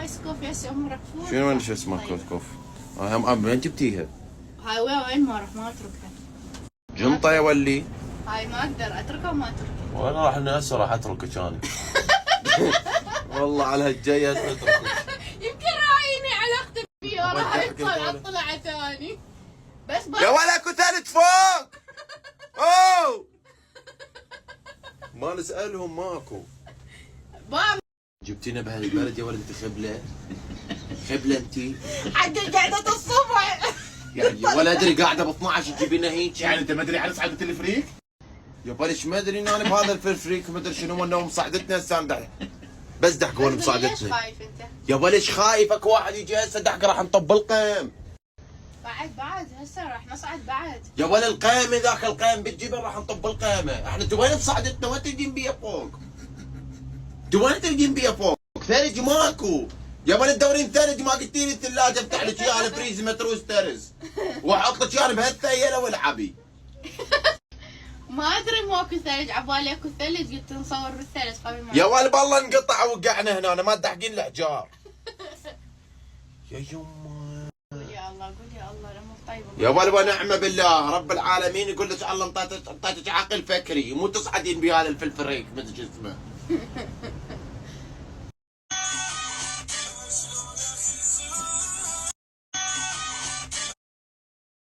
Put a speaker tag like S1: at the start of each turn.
S1: كسكوف يا سي عمرك فوق.
S2: شنو وين شو اسمه كسكوف؟ وين جبتيها؟
S1: هاي وين ما اروح ما اتركها.
S2: جنطة يا ولي.
S1: هاي ما اقدر اتركها وما اتركها.
S2: وانا راح هسه راح اتركك انا. والله على هالجاية اتركك.
S1: يمكن راعيني علاقتي بيه راح طلع ثاني. بس
S2: يا ولا اكو ثالث فوق. اوه ما نسألهم ماكو. جبتينا بهالبلد يا ولد انت خبلة. خبلة انتي.
S1: حق قعدة الصبح.
S2: يعني ولا ادري قاعدة ب 12 تجيبينا هيك.
S3: يعني انت ما ادري عن صعدة الفريق؟
S2: يا بلش ما ادري انا بهذا الفريق ما ادري شنو انه مصعدتنا هسه بس دحقون مصعدتنا.
S1: ليش خايف انت؟
S2: يا بلش خايف اكو واحد يجي هسه دحق راح نطب القيم.
S1: بعد هسه راح نصعد بعد.
S2: يا ولا القيمة ذاك القيم بتجيبه راح نطب القيمة، احنا انتوا وين بصعدتنا وين تجين بيها فوق؟ انتوا وين تجين بيها فوق؟ ثلج ماكو، يا ولد الدوري الثلج ما قلتي لي الثلاجة افتح لك اياها الفريز متروس ترز واحط لك اياها بهالثيلة والعبي.
S1: ما ادري ماكو ثلج عبالي اكو ثلج قلت نصور بالثلج قبل ما
S2: يا ولد بالله انقطع وقعنا هنا ما تدحقين الحجار. يا يما
S1: قول يا الله قول يا الله الامور طيبه.
S2: يا ولد ونعم بالله رب العالمين يقول لك الله انطيتك عقل فكري مو تصعدين بهذا الفلفريك ما ادري شو اسمه.